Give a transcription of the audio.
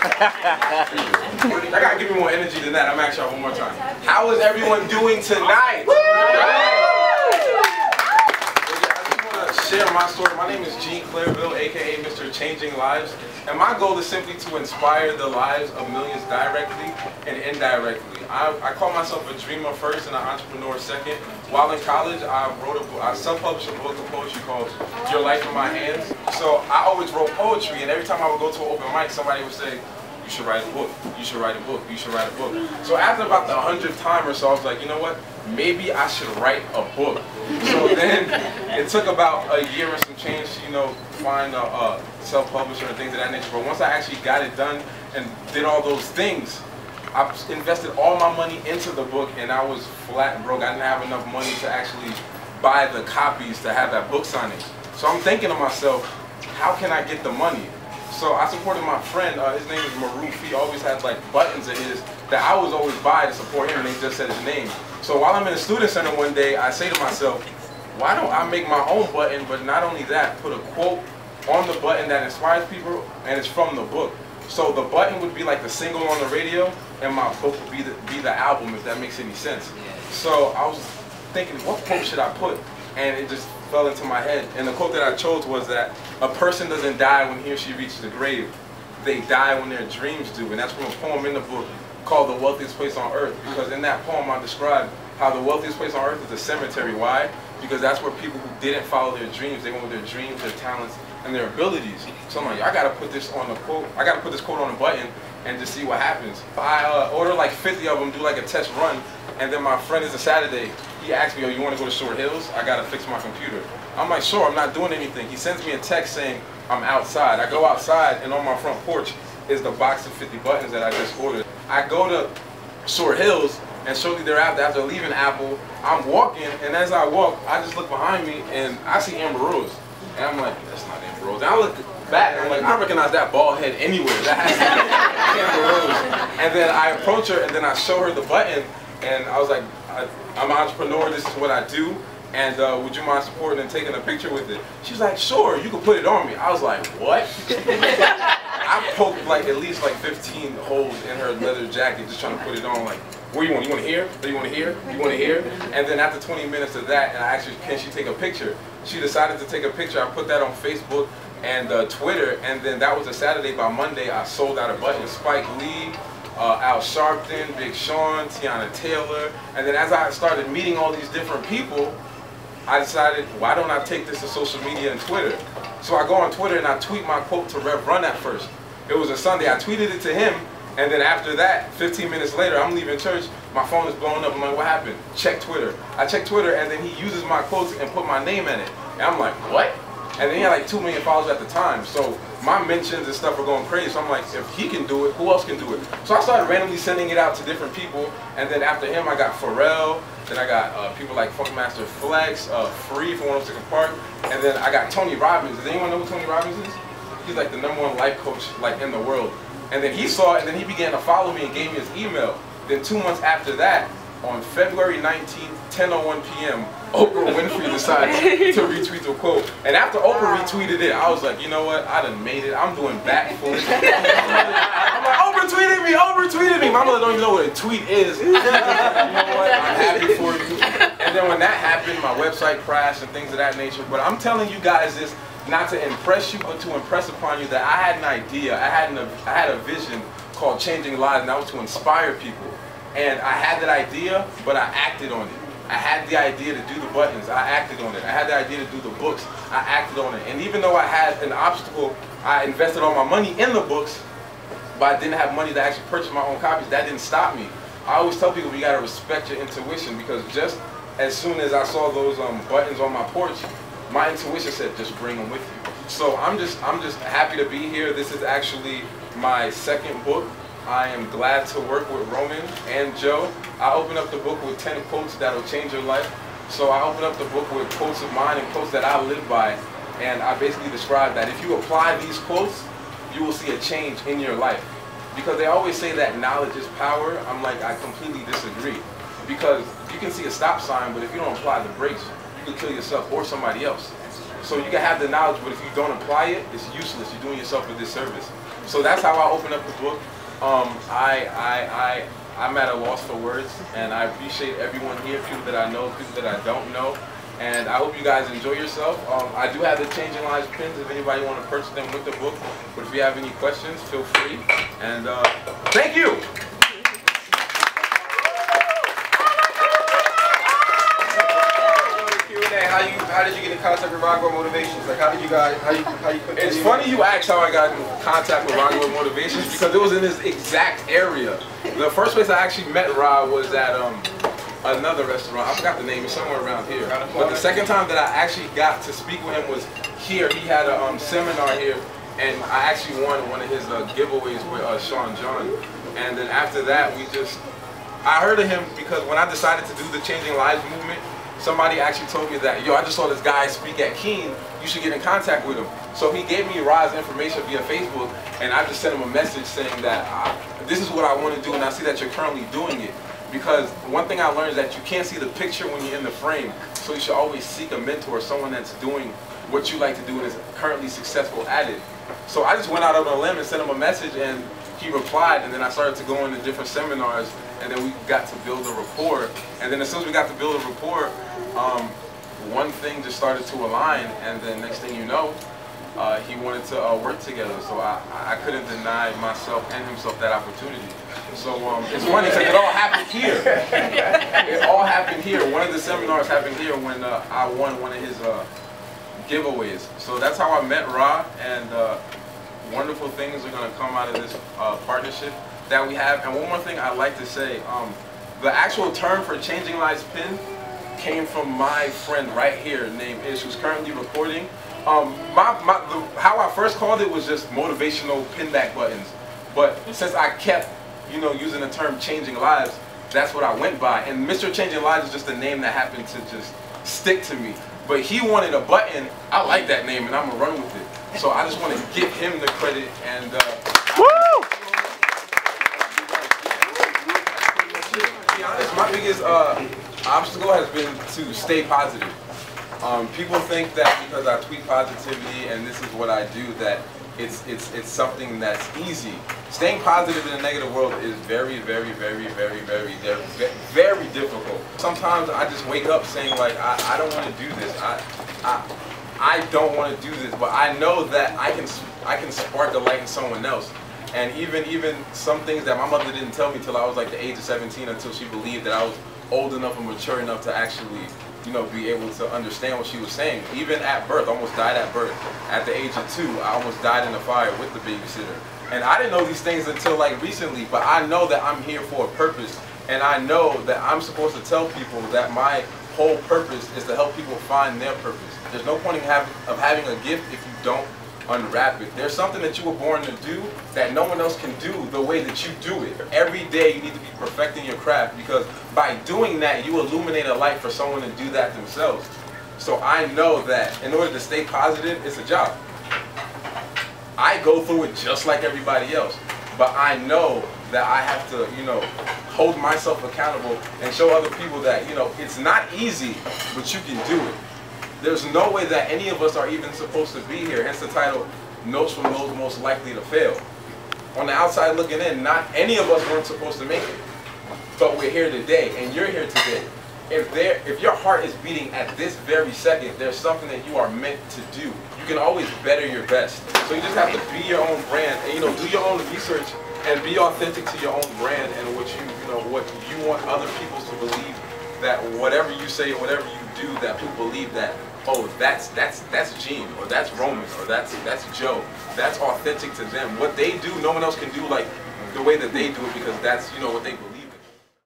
I gotta give you more energy than that. I'm actually one more time. How is everyone doing tonight? Share my story. My name is Jean Clervil, aka Mr. Changing Lives, and my goal is simply to inspire the lives of millions directly and indirectly. I call myself a dreamer first and an entrepreneur second. While in college, I self-published a book of poetry called Your Life in My Hands. So I always wrote poetry, and every time I would go to an open mic, somebody would say, "You should write a book, you should write a book, you should write a book." So after about the 100th time or so, I was like, you know what? Maybe I should write a book. So then it took about a year and some change to, find a self-publisher and things of that nature. But once I actually got it done and did all those things, I invested all my money into the book, and I was flat broke. I didn't have enough money to actually buy the copies to have that book signing. So I'm thinking to myself, how can I get the money? So I supported my friend, his name is Maroof. He always had like buttons of his that I was always buy to support him, and they just said his name. So while I'm in the student center one day, I say to myself, why don't I make my own button, but not only that, put a quote on the button that inspires people, and it's from the book. So the button would be like the single on the radio, and my book would be the album, if that makes any sense. So I was thinking, what quote should I put? And it just fell into my head. And the quote that I chose was that a person doesn't die when he or she reaches the grave. They die when their dreams do. And that's from a poem in the book called The Wealthiest Place on Earth. Because in that poem I described how the wealthiest place on earth is a cemetery. Why? Because that's where people who didn't follow their dreams, they went with their dreams, their talents, and their abilities. So I'm like, I gotta put this on the quote, I gotta put this quote on the button and just see what happens. I ordered like 50 of them, do like a test run, and then my friend is a Saturday. He asked me, "Oh, you want to go to Short Hills? I gotta fix my computer." I'm like, "Sure, I'm not doing anything." He sends me a text saying I'm outside. I go outside, and on my front porch is the box of 50 buttons that I just ordered. I go to Short Hills, and shortly thereafter, after leaving Apple, I'm walking, and as I walk, I just look behind me, and I see Amber Rose. And I'm like, that's not Amber Rose. And I look back, and I'm like, I recognize that bald head anywhere. That has to be Amber Rose. And then I approach her, and then I show her the button, and I was like, I'm an entrepreneur, this is what I do, and would you mind supporting and taking a picture with it? She's like, sure, you can put it on me. I was like, what? I poked like at least like 15 holes in her leather jacket just trying to put it on, like, where you want? You want to hear? Do you want to hear? You want to hear? And then after 20 minutes of that, and I actually, can she take a picture? She decided to take a picture. I put that on Facebook and Twitter, and then that was a Saturday. By Monday, I sold out a button. Spike Lee, Al Sharpton, Big Sean, Tiana Taylor. And then as I started meeting all these different people, I decided, why don't I take this to social media and Twitter? So I go on Twitter and I tweet my quote to Rev Run at first. It was a Sunday. I tweeted it to him. And then after that, 15 minutes later, I'm leaving church, my phone is blowing up. I'm like, what happened? Check Twitter. I check Twitter, and then he uses my quotes and put my name in it. And I'm like, what? And then he had like 2 million followers at the time. So my mentions and stuff were going crazy. So I'm like, if he can do it, who else can do it? So I started randomly sending it out to different people. And then after him, I got Pharrell. Then I got people like Funkmaster Flex, Free from 106 Park. And then I got Tony Robbins. Does anyone know who Tony Robbins is? He's like the #1 life coach like in the world. And then he saw it, and then he began to follow me and gave me his email. Then 2 months after that, on February 19th, 10:01 p.m., Oprah Winfrey decided to retweet the quote. And after Oprah retweeted it, I was like, you know what? I done made it. I'm doing backflips. I'm like, Oprah tweeted me. Oprah tweeted me. My mother don't even know what a tweet is. You know what? I'm happy for you. And then when that happened, my website crashed and things of that nature. But I'm telling you guys this not to impress you, but to impress upon you that I had an idea. I had a vision called Changing Lives, and that was to inspire people. And I had that idea, but I acted on it. I had the idea to do the buttons, I acted on it. I had the idea to do the books, I acted on it. And even though I had an obstacle, I invested all my money in the books, but I didn't have money to actually purchase my own copies. That didn't stop me. I always tell people, you gotta respect your intuition, because just as soon as I saw those buttons on my porch, my intuition said, just bring them with you. So I'm just happy to be here. This is actually my second book. I am glad to work with Roman and Joe. I open up the book with 10 quotes that'll change your life. So I open up the book with quotes of mine and quotes that I live by. And I basically describe that if you apply these quotes, you will see a change in your life. Because they always say that knowledge is power. I'm like, I completely disagree. Because you can see a stop sign, but if you don't apply the brakes, you can kill yourself or somebody else. So you can have the knowledge, but if you don't apply it, it's useless. You're doing yourself a disservice. So that's how I open up the book. I'm at a loss for words, and I appreciate everyone here, people that I know, people that I don't know, and I hope you guys enjoy yourself. I do have the Changing Lives pins if anybody want to purchase them with the book, but if you have any questions, feel free, and thank you! How did you get in contact with Rock Motivations? Like, how did you guys, how you put It's funny you asked how I got in contact with Rock Motivations, because it was in this exact area. The first place I actually met Rod was at another restaurant. I forgot the name, it's somewhere around here. But the second time that I actually got to speak with him was here. He had a seminar here, and I actually won one of his giveaways with Sean John. And then after that, I heard of him because when I decided to do the Changing Lives movement, somebody actually told me that, yo, I just saw this guy speak at Keene, you should get in contact with him. So he gave me Rod's information via Facebook, and I just sent him a message saying that this is what I want to do, and I see that you're currently doing it. Because one thing I learned is that you can't see the picture when you're in the frame, so you should always seek a mentor, someone that's doing what you like to do and is currently successful at it. So I just went out on a limb and sent him a message, and he replied, and then I started to go into different seminars, and then we got to build a rapport. And then as soon as we got to build a rapport, one thing just started to align, and then next thing you know, he wanted to work together. So I couldn't deny myself and himself that opportunity. So it's funny because it all happened here. It all happened here. One of the seminars happened here when I won one of his giveaways. So that's how I met Ra, and wonderful things are going to come out of this partnership that we have. And one more thing I'd like to say, the actual term for Changing Lives pin came from my friend right here named Ish, who's currently recording. How I first called it was just motivational pin back buttons. But since I kept, using the term Changing Lives, that's what I went by. And Mr. Changing Lives is just a name that happened to just stick to me. But he wanted a button. I like that name, and I'm gonna run with it. So I just want to give him the credit, and woo! To be honest, my biggest obstacle has been to stay positive. People think that because I tweet positivity and this is what I do, that it's something that's easy. Staying positive in a negative world is very, very, very, very, very, very difficult. Sometimes I just wake up saying like, I don't want to do this. I don't want to do this, but I know that I can spark a light in someone else. And even some things that my mother didn't tell me till I was like the age of 17, until she believed that I was old enough and mature enough to actually, be able to understand what she was saying. Even at birth, almost died at birth. At the age of 2, I almost died in the fire with the babysitter. And I didn't know these things until like recently, but I know that I'm here for a purpose. And I know that I'm supposed to tell people that my whole purpose is to help people find their purpose. There's no point in having a gift if you don't unwrap it. There's something that you were born to do that no one else can do the way that you do it. Every day you need to be perfecting your craft, because by doing that you illuminate a light for someone to do that themselves. So I know that in order to stay positive, it's a job. I go through it just like everybody else, but I know that I have to, hold myself accountable and show other people that, it's not easy, but you can do it. There's no way that any of us are even supposed to be here, hence the title, Notes from Those Most Likely to Fail. On the outside looking in, not any of us weren't supposed to make it, but we're here today, and you're here today. If your heart is beating at this very second, there's something that you are meant to do. You can always better your best. So you just have to be your own brand, and do your own research and be authentic to your own brand and what you want other people to believe, that whatever you say, whatever you do, that people believe that, oh, that's Jean, or that's Roman, or that's Joe. That's authentic to them. What they do, no one else can do like the way that they do it, because that's what they believe.